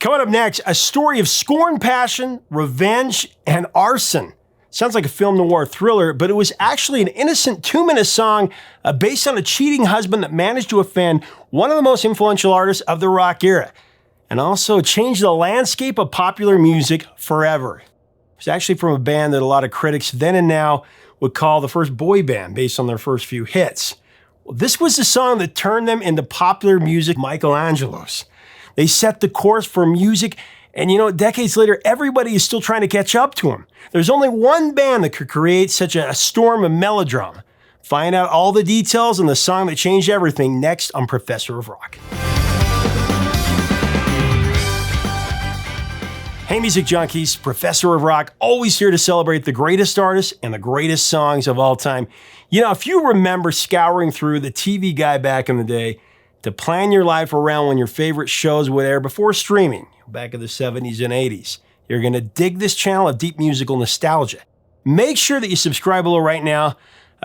Coming up next, a story of scorn, passion, revenge, and arson. Sounds like a film noir thriller, but it was actually an innocent 2-minute song based on a cheating husband that managed to offend one of the most influential artists of the rock era, and also changed the landscape of popular music forever. It's actually from a band that a lot of critics then and now would call the first boy band based on their first few hits. Well, this was the song that turned them into popular music, Michaelangelos. They set the course for music, and decades later, everybody is still trying to catch up to them. There's only one band that could create such a storm of melodrama. Find out all the details on the song that changed everything next on Professor of Rock. Hey music junkies, Professor of Rock, always here to celebrate the greatest artists and the greatest songs of all time. If you remember scouring through the TV Guide back in the day to plan your life around when your favorite shows would air before streaming, back in the 70s and 80s, you're going to dig this channel of deep musical nostalgia. Make sure that you subscribe below right now.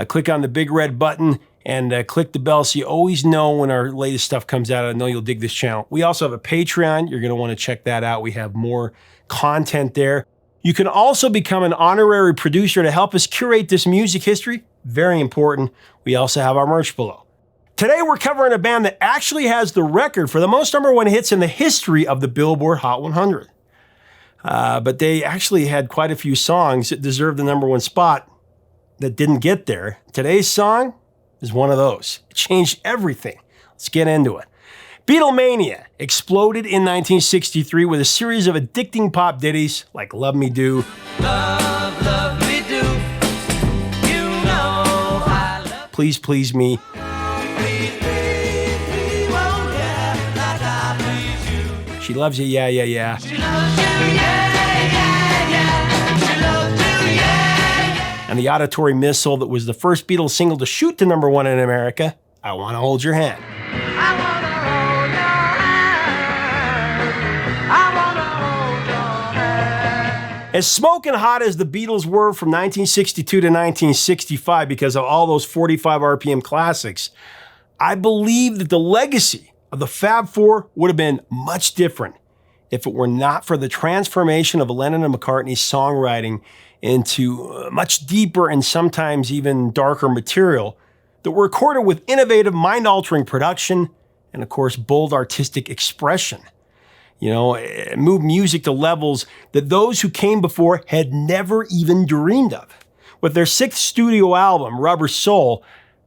Click on the big red button and click the bell so you always know when our latest stuff comes out. I know you'll dig this channel. We also have a Patreon. You're going to want to check that out. We have more content there. You can also become an honorary producer to help us curate this music history. Very important. We also have our merch below. Today we're covering a band that actually has the record for the most #1 hits in the history of the Billboard Hot 100. But they actually had quite a few songs that deserved the #1 spot that didn't get there. Today's song is one of those. It changed everything. Let's get into it. Beatlemania exploded in 1963 with a series of addicting pop ditties like Love Me Do, Love, love me do. You know I love Please Please Me, me, won't care like I please you. She Loves You, Yeah, Yeah, Yeah, She loves you, yeah, yeah, yeah. She loves you, yeah, yeah. and the auditory missile that was the first Beatles single to shoot to #1 in America, I Wanna Hold Your Hand. I wanna hold your hand. I wanna hold your hand. As smoking hot as the Beatles were from 1962 to 1965 because of all those 45 RPM classics, I believe that the legacy of the Fab Four would have been much different if it were not for the transformation of Lennon and McCartney's songwriting into much deeper and sometimes even darker material that were recorded with innovative, mind-altering production and, of course, bold artistic expression. It moved music to levels that those who came before had never even dreamed of. With their 6th studio album, Rubber Soul,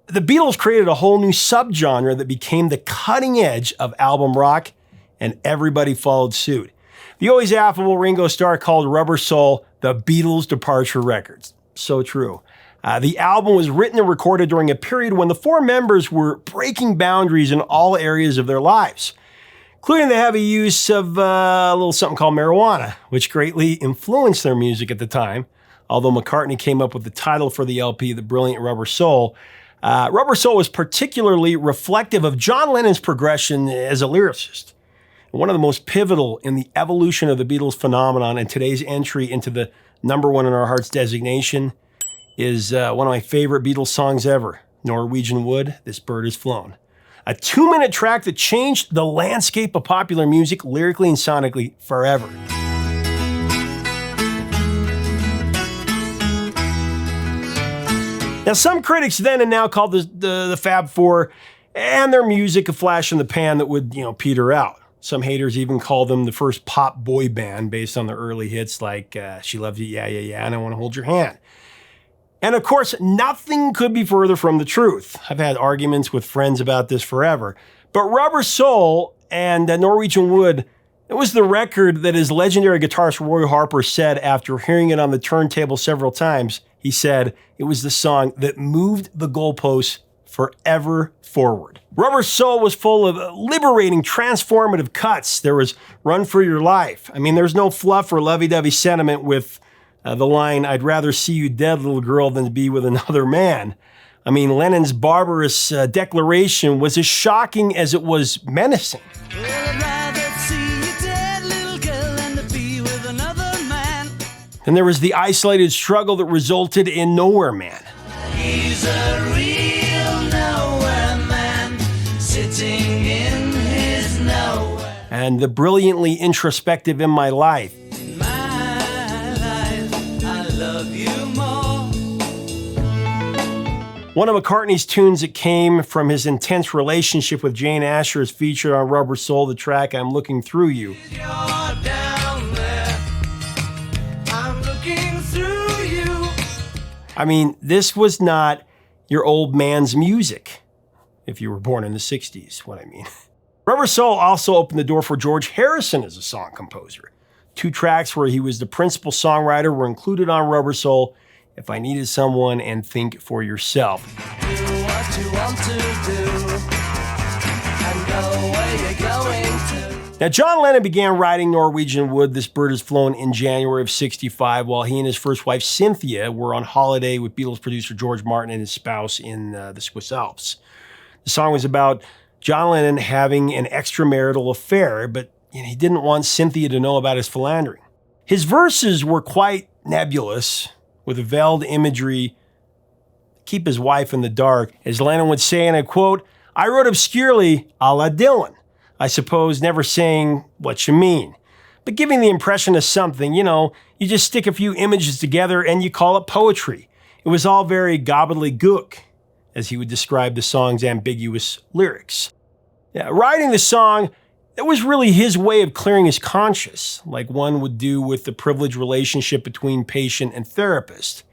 the Beatles created a whole new subgenre that became the cutting edge of album rock, and everybody followed suit. The always affable Ringo Starr called Rubber Soul the Beatles' departure records. So true. The album was written and recorded during a period when the four members were breaking boundaries in all areas of their lives, including the heavy use of a little something called marijuana, which greatly influenced their music at the time. Although McCartney came up with the title for the LP, The Brilliant Rubber Soul, Rubber Soul was particularly reflective of John Lennon's progression as a lyricist. One of the most pivotal in the evolution of the Beatles phenomenon and today's entry into the #1 in our hearts designation is one of my favorite Beatles songs ever, Norwegian Wood, This Bird Has Flown. A 2-minute track that changed the landscape of popular music lyrically and sonically forever. Now, some critics then and now call the Fab Four and their music a flash in the pan that would, peter out. Some haters even call them the first pop boy band based on their early hits like She Loves You, Yeah, Yeah, Yeah, and I Want to Hold Your Hand. And of course, nothing could be further from the truth. I've had arguments with friends about this forever. But Rubber Soul and Norwegian Wood, it was the record that his legendary guitarist Roy Harper said after hearing it on the turntable several times. He said it was the song that moved the goalposts forever forward. Rubber Soul was full of liberating, transformative cuts. There was Run for Your Life. There's no fluff or lovey-dovey sentiment with the line, I'd rather see you dead, little girl, than to be with another man. Lennon's barbarous declaration was as shocking as it was menacing. Well, I'd rather see you dead, little girl, than to be with another man. And there was the isolated struggle that resulted in Nowhere Man. He's a real nowhere man, sitting in his nowhere. and the brilliantly introspective In My Life. In my life, I love you more. One of McCartney's tunes that came from his intense relationship with Jane Asher is featured on Rubber Soul, the track I'm Looking Through You. You're down there, I'm looking through you. I mean, this was not your old man's music, if you were born in the 60s, what I mean. Rubber Soul also opened the door for George Harrison as a song composer. 2 tracks where he was the principal songwriter were included on Rubber Soul, If I Needed Someone and Think for Yourself. Do what you want to do, and go where you're going to. Now, John Lennon began writing Norwegian Wood, This Bird Has Flown, in January of '65, while he and his first wife, Cynthia, were on holiday with Beatles producer George Martin and his spouse in the Swiss Alps. The song was about John Lennon having an extramarital affair, but he didn't want Cynthia to know about his philandering. His verses were quite nebulous, with a veiled imagery, keep his wife in the dark. As Lennon would say, and I quote, "I wrote obscurely a la Dylan, I suppose never saying what you mean, but giving the impression of something, you just stick a few images together and you call it poetry. It was all very gobbledygook," as he would describe the song's ambiguous lyrics. Yeah, writing the song, it was really his way of clearing his conscience, like one would do with the privileged relationship between patient and therapist.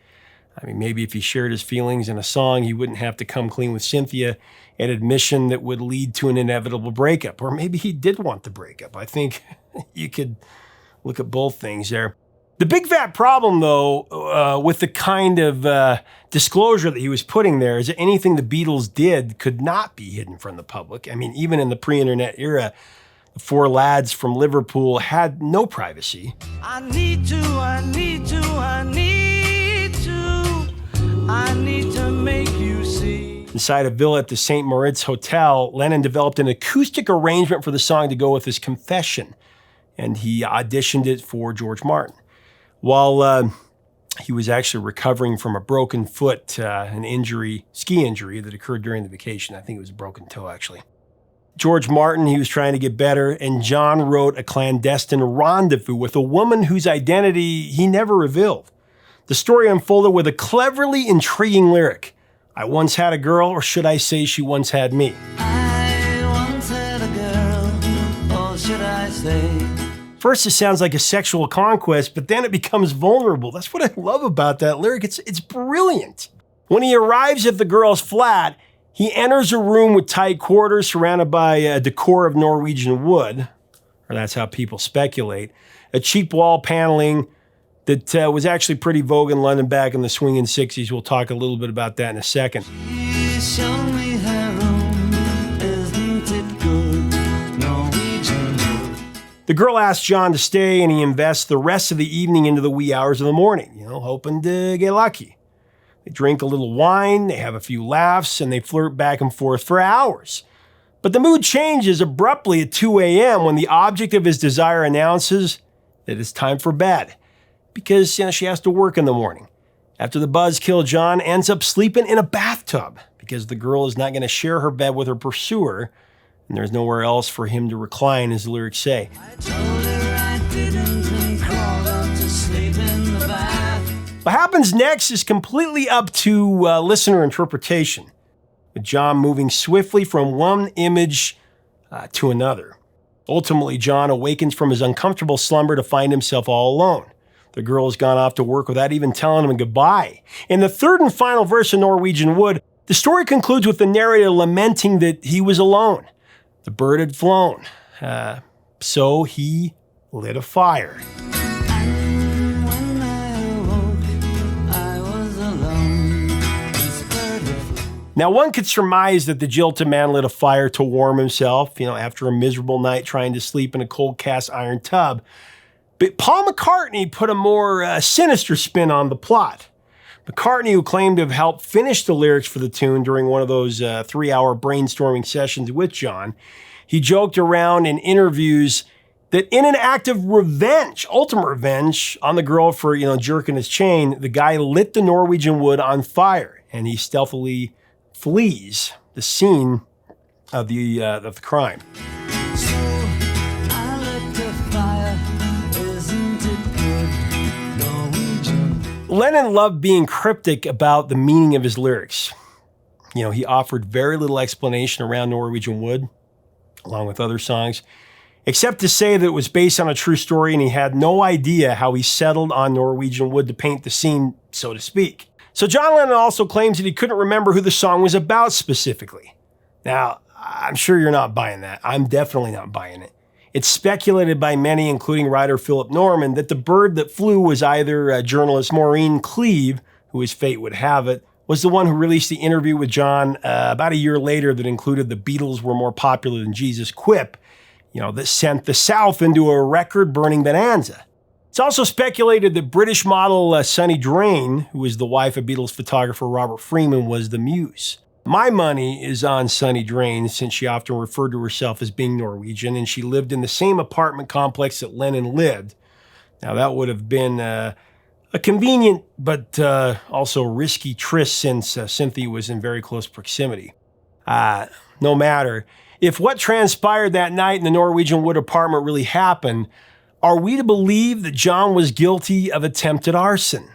I mean, maybe if he shared his feelings in a song, he wouldn't have to come clean with Cynthia, an admission that would lead to an inevitable breakup. Or maybe he did want the breakup. I think you could look at both things there. The big fat problem, though, with the kind of disclosure that he was putting there is that anything the Beatles did could not be hidden from the public. I mean, even in the pre-internet era, the 4 lads from Liverpool had no privacy. I need to make you see. Inside a villa at the St. Moritz Hotel, Lennon developed an acoustic arrangement for the song to go with his confession, and he auditioned it for George Martin. While he was actually recovering from a broken foot, an ski injury that occurred during the vacation. I think it was a broken toe, actually. George Martin, he was trying to get better, and John wrote a clandestine rendezvous with a woman whose identity he never revealed. The story unfolded with a cleverly intriguing lyric. "I once had a girl, or should I say she once had me?" I once had a girl, or should I say? First, it sounds like a sexual conquest, but then it becomes vulnerable. That's what I love about that lyric. It's brilliant. When he arrives at the girl's flat, he enters a room with tight quarters surrounded by a decor of Norwegian wood, or that's how people speculate, a cheap wall paneling that was actually pretty vogue in London back in the swinging 60s. We'll talk a little bit about that in a second. Please show me her room, isn't it good? Norwegian Wood. The girl asks John to stay, and he invests the rest of the evening into the wee hours of the morning, hoping to get lucky. They drink a little wine, they have a few laughs, and they flirt back and forth for hours. But the mood changes abruptly at 2 a.m. when the object of his desire announces that it's time for bed, because she has to work in the morning. After the buzzkill, John ends up sleeping in a bathtub because the girl is not going to share her bed with her pursuer, and there's nowhere else for him to recline, as the lyrics say. I told her I didn't and crawled up to sleep in the bath. What happens next is completely up to listener interpretation, with John moving swiftly from one image to another. Ultimately, John awakens from his uncomfortable slumber to find himself all alone. The girl has gone off to work without even telling him goodbye. In the third and final verse of Norwegian Wood, the story concludes with the narrator lamenting that he was alone. The bird had flown, so he lit a fire. And when I awoke, I was alone. This bird had flown. Now, one could surmise that the jilted man lit a fire to warm himself, after a miserable night trying to sleep in a cold cast iron tub. But Paul McCartney put a more sinister spin on the plot. McCartney, who claimed to have helped finish the lyrics for the tune during one of those 3-hour brainstorming sessions with John, he joked around in interviews that in an act of revenge, ultimate revenge, on the girl for jerking his chain, the guy lit the Norwegian Wood on fire, and he stealthily flees the scene of the crime. So I Lennon loved being cryptic about the meaning of his lyrics. He offered very little explanation around Norwegian Wood, along with other songs, except to say that it was based on a true story and he had no idea how he settled on Norwegian Wood to paint the scene, so to speak. So John Lennon also claims that he couldn't remember who the song was about specifically. Now, I'm sure you're not buying that. I'm definitely not buying it. It's speculated by many, including writer Philip Norman, that the bird that flew was either journalist Maureen Cleave, who as fate would have it, was the one who released the interview with John about a year later that included the Beatles were more popular than Jesus quip, that sent the South into a record-burning bonanza. It's also speculated that British model Sunny Drain, who was the wife of Beatles photographer Robert Freeman, was the muse. My money is on Sunny Drain, since she often referred to herself as being Norwegian, and she lived in the same apartment complex that Lennon lived. Now, that would have been a convenient but also risky tryst, since Cynthia was in very close proximity. No matter. If what transpired that night in the Norwegian Wood apartment really happened, are we to believe that John was guilty of attempted arson?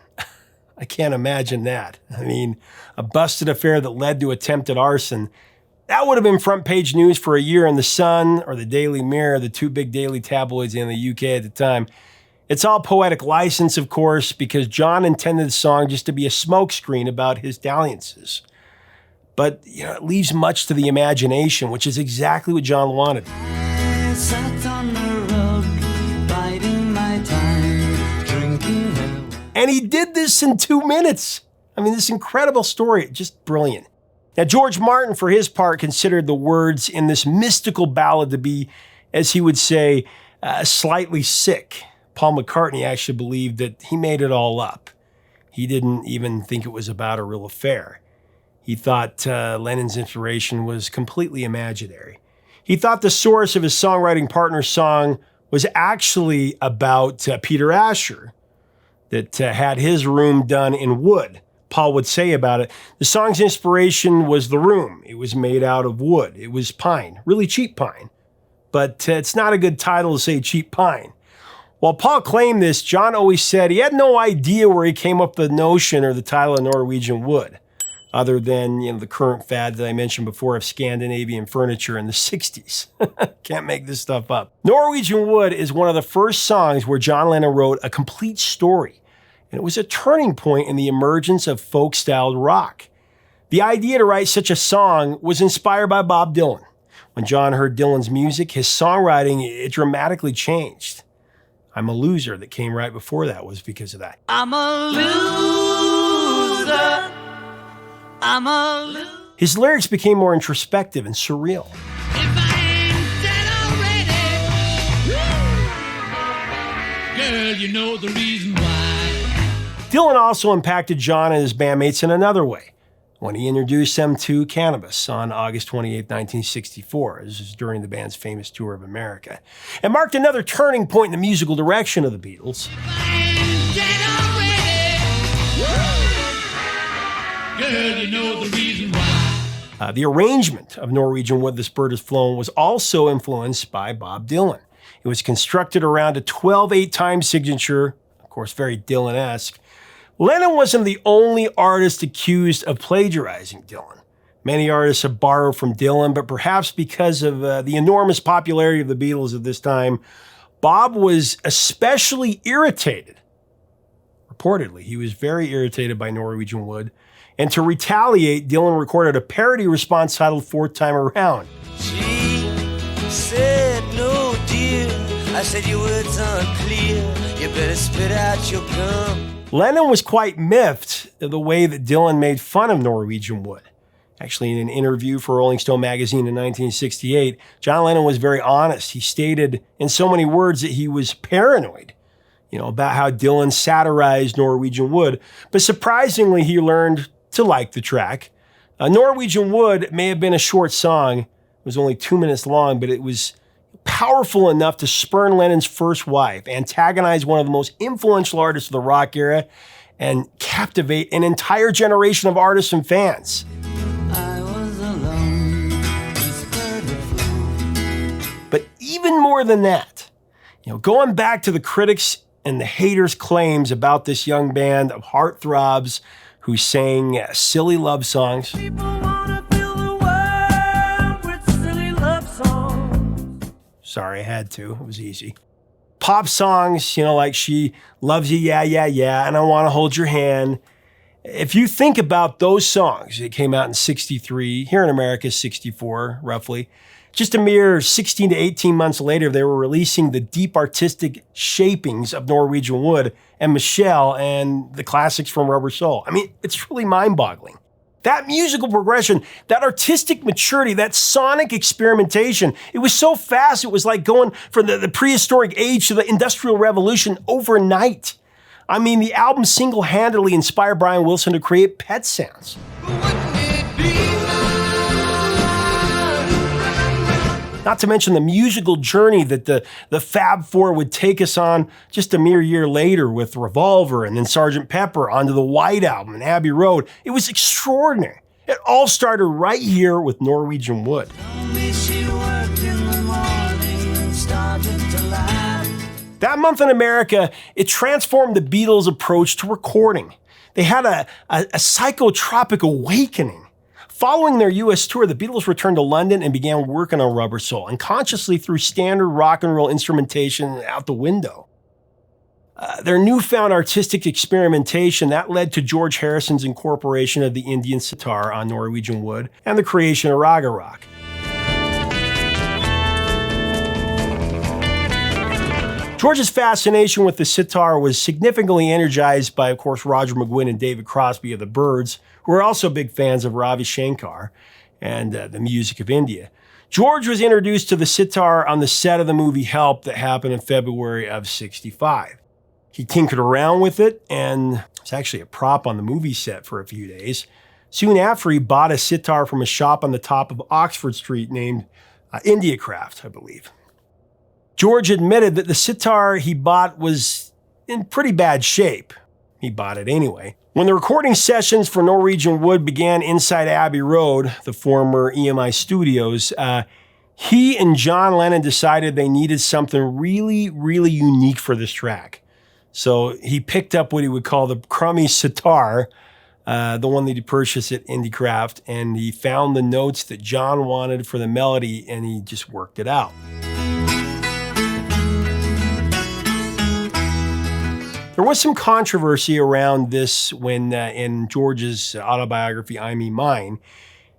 I can't imagine that. I mean, a busted affair that led to attempted arson, that would have been front page news for a year in The Sun or the Daily Mirror, the two big daily tabloids in the UK at the time. It's all poetic license, of course, because John intended the song just to be a smokescreen about his dalliances. But, it leaves much to the imagination, which is exactly what John wanted. I sat on the rug, biding my time, drinking her. And he did this in 2 minutes. I mean, this incredible story, just brilliant. Now, George Martin, for his part, considered the words in this mystical ballad to be, as he would say, slightly sick. Paul McCartney actually believed that he made it all up. He didn't even think it was about a real affair. He thought Lennon's inspiration was completely imaginary. He thought the source of his songwriting partner's song was actually about Peter Asher, that had his room done in wood. Paul would say about it, the song's inspiration was the room. It was made out of wood. It was pine, really cheap pine. But it's not a good title to say cheap pine. While Paul claimed this, John always said he had no idea where he came up with the notion or the title of Norwegian Wood, other than the current fad that I mentioned before of Scandinavian furniture in the 60s. Can't make this stuff up. Norwegian Wood is one of the first songs where John Lennon wrote a complete story, and it was a turning point in the emergence of folk-styled rock. The idea to write such a song was inspired by Bob Dylan. When John heard Dylan's music, his songwriting, it dramatically changed. I'm a Loser that came right before that was because of that. I'm a loser. I'm a loser. His lyrics became more introspective and surreal. If I ain't dead already. Girl, you know the reason why. Dylan also impacted John and his bandmates in another way when he introduced them to cannabis on August 28, 1964. This is during the band's famous tour of America, and marked another turning point in the musical direction of the Beatles. If I ain't dead already. Girl, you know the reason why. The arrangement of Norwegian Wood, This Bird Has Flown was also influenced by Bob Dylan. It was constructed around a 12/8 time signature, of course, very Dylan-esque. Lennon wasn't the only artist accused of plagiarizing Dylan. Many artists have borrowed from Dylan, but perhaps because of the enormous popularity of the Beatles at this time, Bob was especially irritated. Reportedly, he was very irritated by Norwegian Wood. And to retaliate, Dylan recorded a parody response titled Fourth Time Around. She said, no, dear. I said, your words aren't clear. You better spit out your gum. Lennon was quite miffed at the way that Dylan made fun of Norwegian Wood. Actually, in an interview for Rolling Stone magazine in 1968, John Lennon was very honest. He stated in so many words that he was paranoid, about how Dylan satirized Norwegian Wood. But surprisingly, he learned to like the track. Norwegian Wood may have been a short song. It was only 2 minutes long, but it was powerful enough to spurn Lennon's first wife, antagonize one of the most influential artists of the rock era, and captivate an entire generation of artists and fans. I was alone. This bird had flown. But even more than that, going back to the critics and the haters' claims about this young band of heartthrobs who sang silly love songs. People wanna fill the world with silly love songs. Sorry, I had to. It was easy. Pop songs, like She Loves You, Yeah, Yeah, Yeah, and I Want to Hold Your Hand. If you think about those songs, it came out in 63, here in America, 64, roughly. Just a mere 16 to 18 months later, they were releasing the deep artistic shapings of Norwegian Wood and Michelle and the classics from Rubber Soul. I mean, it's really mind-boggling. That musical progression, that artistic maturity, that sonic experimentation, it was so fast, it was like going from the prehistoric age to the Industrial Revolution overnight. I mean, the album single-handedly inspired Brian Wilson to create Pet Sounds. Not to mention the musical journey that the Fab Four would take us on just a mere year later with Revolver and then Sgt. Pepper onto the White Album and Abbey Road. It was extraordinary. It all started right here with Norwegian Wood. That month in America, it transformed the Beatles' approach to recording. They had a psychotropic awakening. Following their US tour, the Beatles returned to London and began working on Rubber Soul, and consciously threw standard rock and roll instrumentation out the window. Their newfound artistic experimentation, that led to George Harrison's incorporation of the Indian sitar on Norwegian Wood and the creation of Raga Rock. George's fascination with the sitar was significantly energized by, of course, Roger McGuinn and David Crosby of the Byrds, who were also big fans of Ravi Shankar and the music of India. George was introduced to the sitar on the set of the movie Help that happened in February of '65. He tinkered around with it, and it was actually a prop on the movie set for a few days. Soon after, he bought a sitar from a shop on the top of Oxford Street named India Craft, I believe. George admitted that the sitar he bought was in pretty bad shape. He bought it anyway. When the recording sessions for Norwegian Wood began inside Abbey Road, the former EMI studios, he and John Lennon decided they needed something really, really unique for this track. So he picked up what he would call the crummy sitar, the one that he purchased at IndieCraft, and he found the notes that John wanted for the melody, and he just worked it out. There was some controversy around this when, in George's autobiography, I Me Mine,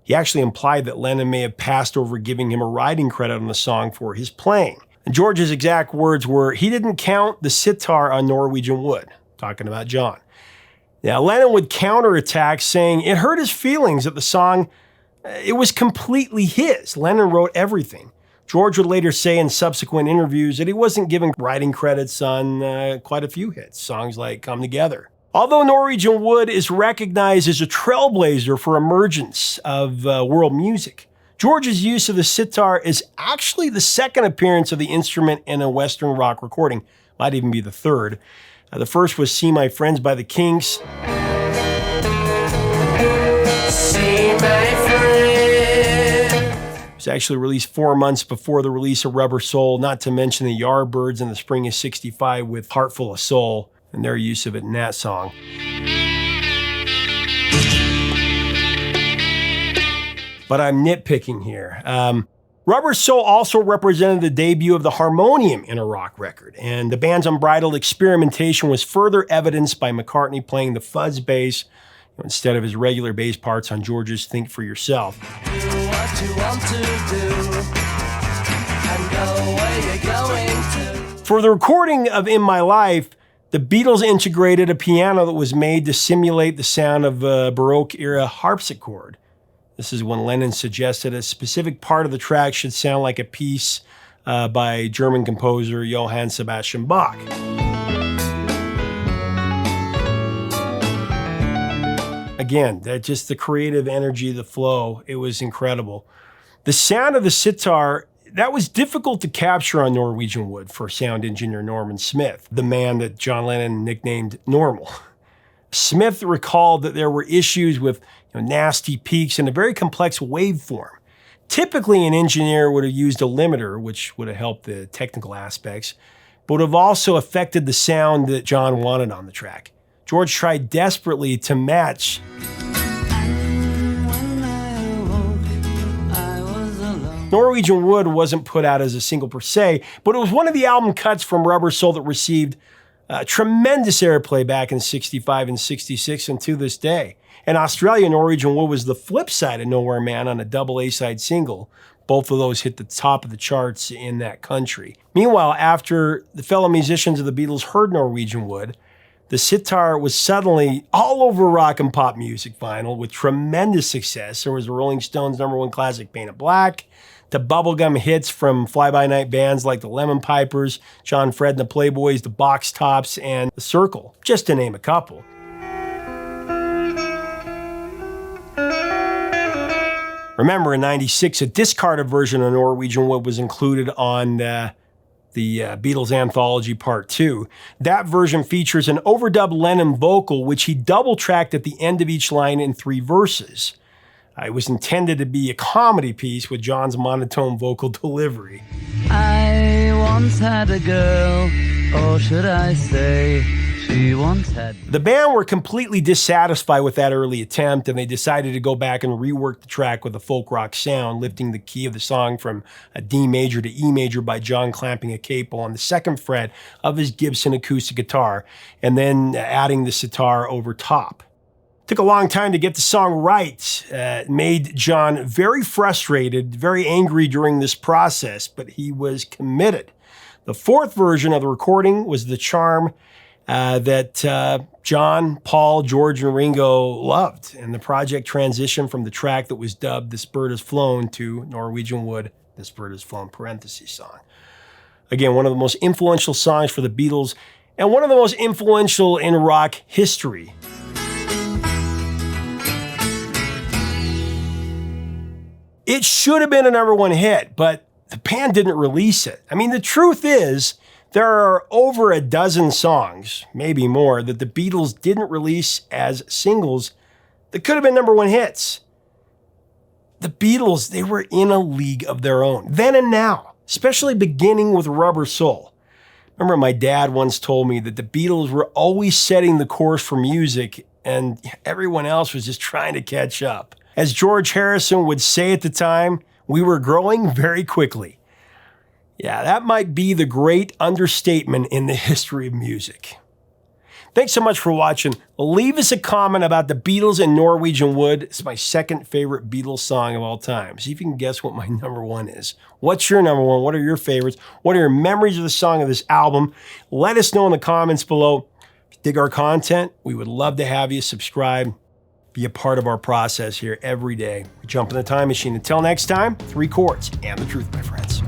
he actually implied that Lennon may have passed over giving him a writing credit on the song for his playing. And George's exact words were, he didn't count the sitar on Norwegian Wood, talking about John. Now, Lennon would counterattack, saying it hurt his feelings that the song, it was completely his. Lennon wrote everything. George would later say in subsequent interviews that he wasn't giving writing credits on quite a few hits, songs like Come Together. Although Norwegian Wood is recognized as a trailblazer for emergence of world music, George's use of the sitar is actually the second appearance of the instrument in a Western rock recording, might even be the third. The first was See My Friends by the Kinks. See my friends. It was actually released 4 months before the release of Rubber Soul, not to mention the Yardbirds in the spring of '65 with Heart Full of Soul and their use of it in that song. But I'm nitpicking here. Rubber Soul also represented the debut of the harmonium in a rock record, and the band's unbridled experimentation was further evidenced by McCartney playing the fuzz bass instead of his regular bass parts on George's Think for Yourself. What you want to do and go where you're going to. For the recording of In My Life, the Beatles integrated a piano that was made to simulate the sound of a Baroque-era harpsichord. This is when Lennon suggested a specific part of the track should sound like a piece by German composer Johann Sebastian Bach. Again, just the creative energy, the flow, it was incredible. The sound of the sitar, that was difficult to capture on Norwegian Wood for sound engineer Norman Smith, the man that John Lennon nicknamed Normal. Smith recalled that there were issues with nasty peaks and a very complex waveform. Typically, an engineer would have used a limiter, which would have helped the technical aspects. but would have also affected the sound that John wanted on the track. George tried desperately to match Norwegian Wood wasn't put out as a single per se, but it was one of the album cuts from Rubber Soul that received tremendous airplay back in 65 and 66 and to this day. In Australia, Norwegian Wood was the flip side of Nowhere Man on a double A-side single. Both of those hit the top of the charts in that country. Meanwhile, after the fellow musicians of the Beatles heard Norwegian Wood, the sitar was suddenly all over rock and pop music vinyl with tremendous success. There was the Rolling Stones' #1 classic, Paint It Black, to bubblegum hits from fly-by-night bands like the Lemon Pipers, John Fred and the Playboys, the Box Tops, and the Circle, just to name a couple. Remember, in '96, a discarded version of Norwegian Wood was included on the Beatles Anthology Part 2. That version features an overdubbed Lennon vocal, which he double-tracked at the end of each line in 3 verses. It was intended to be a comedy piece with John's monotone vocal delivery. I once had a girl, or should I say, she once had... The band were completely dissatisfied with that early attempt, and they decided to go back and rework the track with a folk rock sound, lifting the key of the song from a D major to E major by John clamping a capo on the 2nd fret of his Gibson acoustic guitar, and then adding the sitar over top. Took a long time to get the song right. Made John very frustrated, very angry during this process, but he was committed. The 4th version of the recording was the charm that John, Paul, George, and Ringo loved, and the project transitioned from the track that was dubbed "This Bird Has Flown" to Norwegian Wood, "This Bird Has Flown" parentheses song. Again, one of the most influential songs for the Beatles, and one of the most influential in rock history. It should have been a #1 hit, but the band didn't release it. I mean, the truth is, there are over a dozen songs, maybe more, that the Beatles didn't release as singles that could have been #1 hits. The Beatles, they were in a league of their own, then and now, especially beginning with Rubber Soul. Remember, my dad once told me that the Beatles were always setting the course for music, and everyone else was just trying to catch up. As George Harrison would say at the time, we were growing very quickly. Yeah, that might be the great understatement in the history of music. Thanks so much for watching. Leave us a comment about the Beatles and Norwegian Wood. It's my 2nd favorite Beatles song of all time. See if you can guess what my #1 is. What's your #1? What are your favorites? What are your memories of the song of this album? Let us know in the comments below. If you dig our content, we would love to have you subscribe. Be a part of our process here every day. We jump in the time machine. Until next time, 3 chords and the truth, my friends.